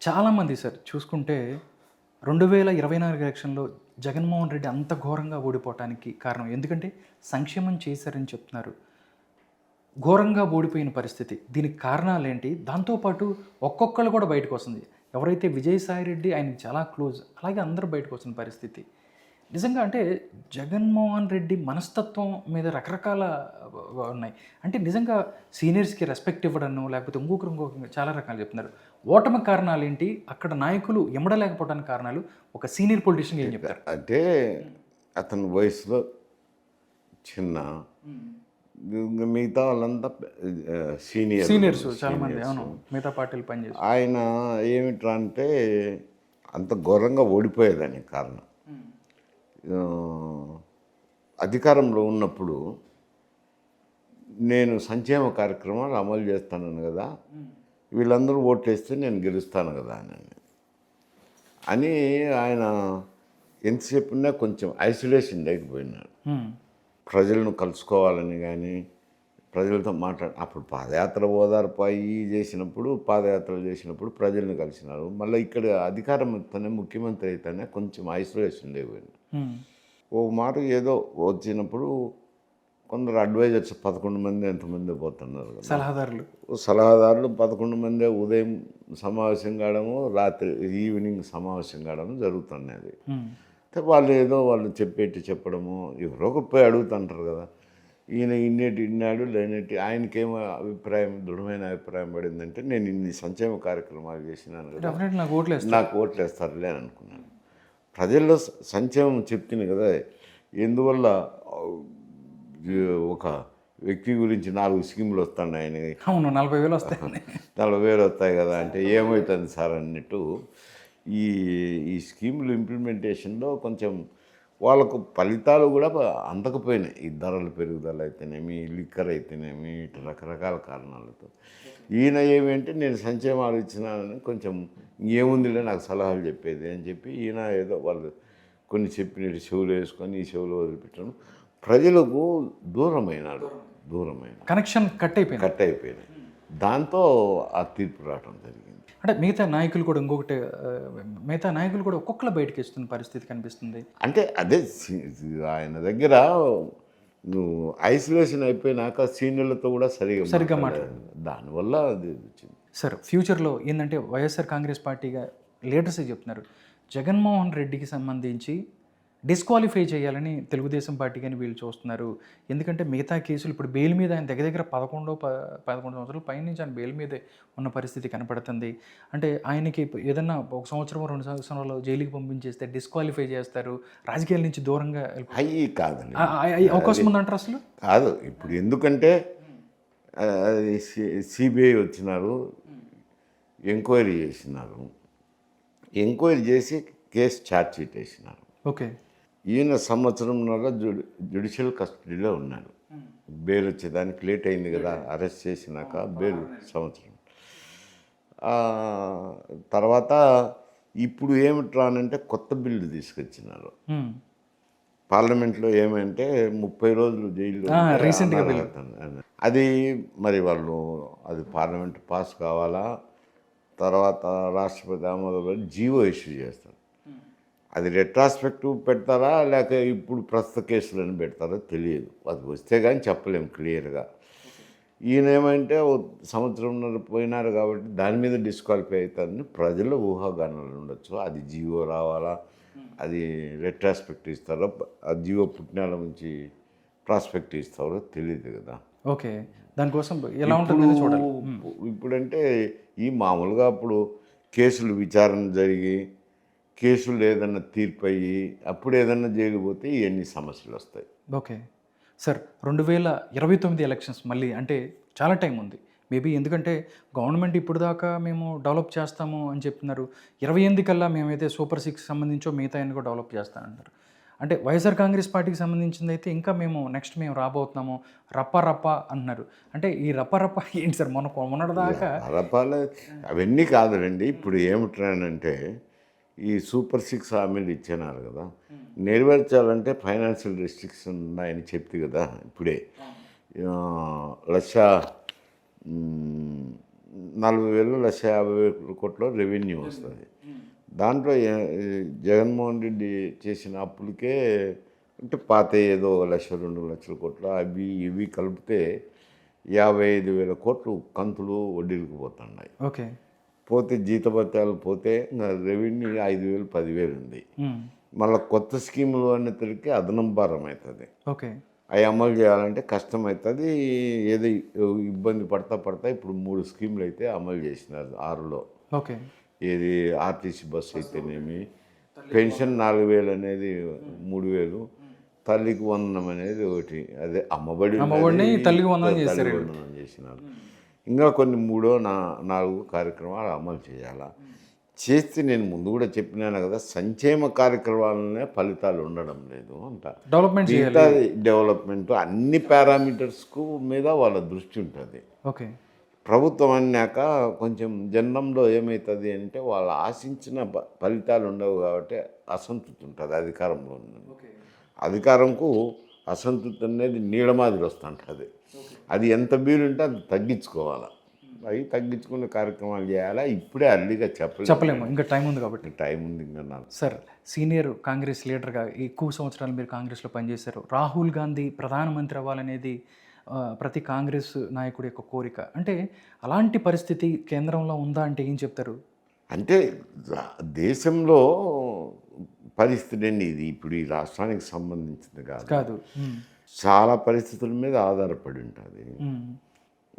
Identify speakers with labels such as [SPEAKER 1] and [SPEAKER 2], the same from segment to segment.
[SPEAKER 1] చాలామంది సార్ చూసుకుంటే 2024 ఎలక్షన్‌లో జగన్మోహన్ రెడ్డి అంత ఘోరంగా ఓడిపోవటానికి కారణం ఎందుకంటే సంక్షేమం చేశారని చెప్తున్నారు. ఘోరంగా ఓడిపోయిన పరిస్థితి. దీనికి కారణాలేంటి? దాంతో పాటు ఒక్కొక్కళ్ళు కూడా బయటకొస్తుంది. ఎవరైతే విజయసాయి రెడ్డి ఆయనకి చాలా క్లోజ్. అలాగే అందరూ బయటకొస్తున్న పరిస్థితి. నిజంగా అంటే జగన్మోహన్ రెడ్డి మనస్తత్వం మీద రకరకాల ఉన్నాయి. అంటే నిజంగా సీనియర్స్‌కి రెస్పెక్ట్ ఇవ్వడనో లేకపోతే ఇంకొకరు చాలా రకాలు చెప్తున్నారు. ఓటమికి కారణాలేంటి? అక్కడ నాయకులు ఇమడలేకపోవడానికి కారణాలు ఒక సీనియర్ పొలిటీషియన్‌గా ఏం చెప్తారు?
[SPEAKER 2] అంటే అతని వయసులో చిన్న, మిగతా వాళ్ళంతా
[SPEAKER 1] సీనియర్స్ చాలామంది అవును. మిగతా పార్టీలు పనిచేసి
[SPEAKER 2] ఆయన ఏమిట్రా అంటే అంత ఘోరంగా ఓడిపోయేదానికి కారణం అధికారంలో ఉన్నప్పుడు నేను సంక్షేమ కార్యక్రమాలు అమలు చేస్తాను కదా, వీళ్ళందరూ ఓట్లేస్తే నేను గెలుస్తాను కదా అని ఆయన ఎంతసేపు ఉన్నా కొంచెం ఐసోలేషన్ లేకపోయినాడు. ప్రజలను కలుసుకోవాలని కానీ ప్రజలతో అప్పుడు పాదయాత్ర ఓదార్పాయి పాదయాత్రలు చేసినప్పుడు ప్రజలను కలిసినారు. మళ్ళీ ఇక్కడ అధికారం అయితేనే ముఖ్యమంత్రి అయితేనే కొంచెం ఐసోలేషన్ లేకపోయినాడు. ఓ మాట ఏదో వచ్చినప్పుడు కొందరు అడ్వైజర్స్ 11 మంది ఎంతమంది పోతున్నారు కదా, సలహాదారులు 11 మంది ఉదయం సమావేశం కావడము, రాత్రి ఈవినింగ్ సమావేశం కావడము జరుగుతున్నది. వాళ్ళు చెప్పడము ఎవరో పోయి అడుగుతుంటారు కదా, ఈయన ఇన్నాడు లేనట్టు ఆయనకేమో దృఢమైన అభిప్రాయం పడిందంటే నేను ఇన్ని సంక్షేమ కార్యక్రమాలు చేసినాను కదా, నాకు ఓట్లేస్తారులే అని అనుకున్నాను. ప్రజల్లో సంక్షేమం చెప్తుంది కదా, ఎందువల్ల ఒక వ్యక్తి గురించి 4 స్కీములు వస్తున్నాయి ఆయన,
[SPEAKER 1] అవును 40,000 వస్తాయి
[SPEAKER 2] 40,000 వస్తాయి కదా అంటే ఏమవుతుంది సార్ అన్నట్టు ఈ స్కీములు ఇంప్లిమెంటేషన్లో కొంచెం వాళ్ళకు ఫలితాలు కూడా అందకపోయినాయి. ఈ ధరల పెరుగుదల అయితేనేమి, లిక్కర్ అయితేనేమి, ఇటు రకరకాల కారణాలతో. ఈయన ఏమంటే నేను సంక్షేమాలు ఇచ్చినానని కొంచెం ఏముందిలే నాకు సలహాలు చెప్పేది అని చెప్పి ఈయన ఏదో వాళ్ళు కొన్ని చెప్పినట్టు చెవులు వేసుకొని ఈ చెవులు వదిలిపెట్టడం ప్రజలకు దూరమైన
[SPEAKER 1] కనెక్షన్ కట్
[SPEAKER 2] అయిపోయినాయి. దాంతో ఆ తీర్పు రావడం జరిగింది.
[SPEAKER 1] అంటే మిగతా నాయకులు కూడా ఒక్కొక్కరు బయటకు ఇస్తున్న పరిస్థితి కనిపిస్తుంది.
[SPEAKER 2] అంటే అదే ఆయన దగ్గర నువ్వు ఐసోలేషన్ అయిపోయినాక సీనియర్లతో కూడా సరిగా మాట్లాడారు, దానివల్ల అది వచ్చింది.
[SPEAKER 1] సార్ ఫ్యూచర్లో ఏంటంటే వైఎస్ఆర్ కాంగ్రెస్ పార్టీగా లీడర్సే చెప్తున్నారు జగన్మోహన్ రెడ్డికి సంబంధించి డిస్క్వాలిఫై చేయాలని తెలుగుదేశం పార్టీ కానీ వీళ్ళు చూస్తున్నారు. ఎందుకంటే మిగతా కేసులు ఇప్పుడు బెయిల్ మీద ఆయన దగ్గర 11 సంవత్సరాల పైనుంచి ఆయన బెయిల్ మీదే ఉన్న పరిస్థితి కనపడుతుంది. అంటే ఆయనకి ఏదన్నా 1 సంవత్సరం 2 సంవత్సరాలు జైలుకి పంపించేస్తే డిస్క్వాలిఫై చేస్తారు, రాజకీయాల నుంచి దూరంగా
[SPEAKER 2] అయ్యి కాదండి,
[SPEAKER 1] అవకాశం ఉందంటారు అసలు
[SPEAKER 2] కాదు. ఇప్పుడు ఎందుకంటే సిబిఐ వచ్చినారు, ఎంక్వైరీ చేసి కేసు ఛార్జ్ షీట్ వేసినారు.
[SPEAKER 1] ఓకే,
[SPEAKER 2] ఈయన సంవత్సరంన్నర జ్యుడిషియల్ కస్టడీలో ఉన్నాడు. బెయిల్ వచ్చేదానికి లేట్ అయింది కదా, అరెస్ట్ చేసినాక బెయిల్ సంవత్సరం. తర్వాత ఇప్పుడు ఏమిట్రానంటే కొత్త బిల్లు తీసుకొచ్చినారు పార్లమెంట్లో. ఏమంటే 30 రోజులు జైల్లో అది మరి వాళ్ళు అది పార్లమెంట్ పాస్ కావాలా, తర్వాత రాష్ట్రపతి ఆమోదంలో జీవో ఇష్యూ చేస్తారు. అది రెట్రాస్పెక్టివ్ పెడతారా లేక ఇప్పుడు ప్రస్తుత కేసులను పెడతారో తెలియదు, అది వస్తే కానీ చెప్పలేము క్లియర్గా. ఈయన ఏమంటే సంవత్సరంన్నర పోయినారు కాబట్టి దాని మీద డిస్క్వాలిఫై అవుతారని ప్రజల ఊహాగానాలు ఉండొచ్చు. అది జీవో రావాలా, అది రెట్రాస్పెక్టివ్ ఇస్తారో, ఆ జీవో పుట్టినాల నుంచి ప్రాస్పెక్టివ్ ఇస్తారో తెలియదు కదా.
[SPEAKER 1] ఓకే, దానికోసం ఎలా ఉంటుంది చూడాలి.
[SPEAKER 2] ఇప్పుడంటే ఈ మామూలుగా అప్పుడు కేసులు విచారణ జరిగి కేసులు ఏదన్నా తీర్పు అయ్యి అప్పుడు ఏదన్నా చేయకపోతే ఇవన్నీ సమస్యలు వస్తాయి.
[SPEAKER 1] ఓకే సార్, 2029 ఎలక్షన్స్ మళ్ళీ అంటే చాలా టైం ఉంది మేబీ, ఎందుకంటే గవర్నమెంట్ ఇప్పుడు దాకా మేము డెవలప్ చేస్తాము అని చెప్తున్నారు. 28 కల్లా మేమైతే సూపర్ 6 సంబంధించో మిగతా అన్ని కూడా డెవలప్ చేస్తానంటారు. అంటే వైఎస్ఆర్ కాంగ్రెస్ పార్టీకి సంబంధించింది అయితే ఇంకా మేము రాబోతున్నాము రప్ప అంటున్నారు. అంటే ఈ రప్ప ఏంటి సార్, మొన్నటిదాకా
[SPEAKER 2] రప్పాలు అవన్నీ కాదులండి. ఇప్పుడు ఏమిటానంటే ఈ సూపర్ 6 హామీలు ఇచ్చినారు కదా, నెరవేర్చాలంటే ఫైనాన్షియల్ రెస్ట్రిక్షన్ ఉన్నాయని చెప్తే కదా. ఇప్పుడే 40,000 1,50,000 కోట్ల రెవెన్యూ వస్తుంది. దాంట్లో జగన్మోహన్ రెడ్డి చేసిన అప్పులకే అంటే పాత ఏదో 1,00,000-2,00,000 కోట్లు అవి ఇవి కలిపితే 55,000 కోట్లు కంతులు వడ్డీలకు పోతున్నాయి.
[SPEAKER 1] ఓకే.
[SPEAKER 2] పోతే జీతభత్యాలు పోతే రెవెన్యూ 5,000 10,000 ఉంది. మళ్ళీ కొత్త స్కీములు అనేసరికి అదనం భారం అవుతుంది.
[SPEAKER 1] ఓకే.
[SPEAKER 2] అవి అమలు చేయాలంటే కష్టం అవుతుంది. ఏదో ఇబ్బంది పడతా ఇప్పుడు 3 స్కీములు అయితే అమలు చేసినారు 6లో.
[SPEAKER 1] ఓకే.
[SPEAKER 2] ఏది ఆర్టీసీ బస్సు అయితేనేమి, పెన్షన్ 4,000 అనేది 3,000, తల్లికి వందనం అనేది ఒకటి, అదే అమ్మఒడి
[SPEAKER 1] తల్లికి వందనం
[SPEAKER 2] చేసినారు. ఇంకా కొన్ని 3-4 కార్యక్రమాలు అమలు చేయాలా. చేస్తే నేను ముందు కూడా చెప్పినాను కదా, సంక్షేమ కార్యక్రమాలనే ఫలితాలు ఉండడం లేదు అంట. డెవలప్మెంట్ అన్ని పారామీటర్స్కు మీద వాళ్ళ దృష్టి ఉంటుంది.
[SPEAKER 1] ఓకే.
[SPEAKER 2] ప్రభుత్వం అన్నాక కొంచెం జనంలో ఏమవుతుంది అంటే వాళ్ళు ఆశించిన ఫలితాలు ఉండవు కాబట్టి అసంతృప్తి ఉంటుంది అధికారంలో. అధికారంకు అసంతృప్తి అనేది నీడ మాదిరి వస్తుంటుంది. అది ఎంత వీలుంటే అది తగ్గించుకోవాలి. అవి తగ్గించుకునే కార్యక్రమాలు చేయాలా. ఇప్పుడే అర్లీగా
[SPEAKER 1] చెప్పలేము, ఇంకా టైం ఉంది కాబట్టి.
[SPEAKER 2] టైం ఉంది ఇంకా నాకు.
[SPEAKER 1] సార్, సీనియర్ కాంగ్రెస్ లీడర్గా ఎక్కువ సంవత్సరాలు మీరు కాంగ్రెస్లో పనిచేశారు. రాహుల్ గాంధీ ప్రధానమంత్రి అవ్వాలనేది ప్రతి కాంగ్రెస్ నాయకుడి యొక్క కోరిక. అంటే అలాంటి పరిస్థితి కేంద్రంలో ఉందా అంటే ఏం చెప్తారు?
[SPEAKER 2] అంటే దేశంలో పరిస్థితి అండి ఇది. ఇప్పుడు ఈ రాష్ట్రానికి సంబంధించింది కాదు. చాలా పరిస్థితుల మీద ఆధారపడి ఉంటుంది.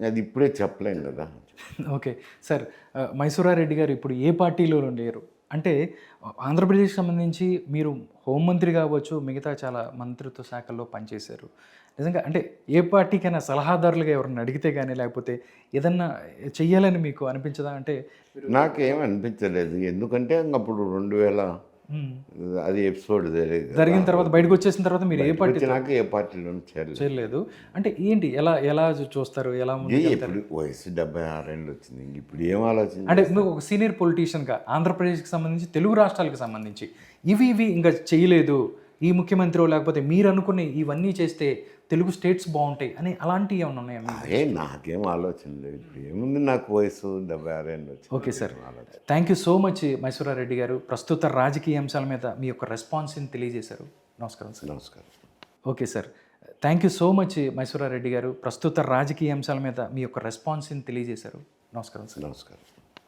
[SPEAKER 2] అది ఇప్పుడే చెప్పలేం కదా.
[SPEAKER 1] ఓకే సార్, మైసూరారెడ్డి గారు ఇప్పుడు ఏ పార్టీలో లేరు. అంటే ఆంధ్రప్రదేశ్కి సంబంధించి మీరు హోంమంత్రి కావచ్చు, మిగతా చాలా మంత్రిత్వ శాఖల్లో పనిచేశారు. నిజంగా అంటే ఏ పార్టీకైనా సలహాదారులుగా ఎవరన్నా అడిగితే కానీ, లేకపోతే ఏదన్నా చెయ్యాలని మీకు అనిపించదా? అంటే
[SPEAKER 2] నాకేం అనిపించలేదు. ఎందుకంటే అప్పుడు 2000 అది ఎపిసోడ్
[SPEAKER 1] జరిగిన తర్వాత బయటకు వచ్చేసిన తర్వాత మీరు ఏ పార్టీ
[SPEAKER 2] నాకు ఏ పార్టీలో
[SPEAKER 1] చేయలేదు. అంటే ఏంటి, ఎలా చూస్తారు? ఎలా
[SPEAKER 2] ఇప్పుడు వయసు 76 ఏళ్ళు వచ్చింది, ఇప్పుడు ఏం ఆలోచన?
[SPEAKER 1] అంటే నువ్వు ఒక సీనియర్ పొలిటీషియన్గా ఆంధ్రప్రదేశ్కి సంబంధించి, తెలుగు రాష్ట్రాలకు సంబంధించి ఇవి ఇంకా చేయలేదు ఈ ముఖ్యమంత్రి, లేకపోతే మీరు అనుకుని ఇవన్నీ చేస్తే తెలుగు స్టేట్స్ బాగుంటాయి అని అలాంటివి ఏమైనా ఉన్నాయా?
[SPEAKER 2] నాకేం ఆలోచన లేదు. ఇప్పుడు ఏముంది, నాకు వయసు 76 ఏళ్ళు వచ్చింది.
[SPEAKER 1] Okay sir, thank you so much Mysura Reddy గారు. ప్రస్తుత రాజకీయ అంశాల మీద మీ యొక్క రెస్పాన్స్ని తెలియజేశారు. నమస్కారం సార్.
[SPEAKER 2] నమస్కారం.
[SPEAKER 1] Okay sir, thank you so much Mysura Reddy గారు. ప్రస్తుత రాజకీయ అంశాల మీద మీ యొక్క రెస్పాన్స్ని తెలియజేశారు. నమస్కారం సార్.
[SPEAKER 2] నమస్కారం.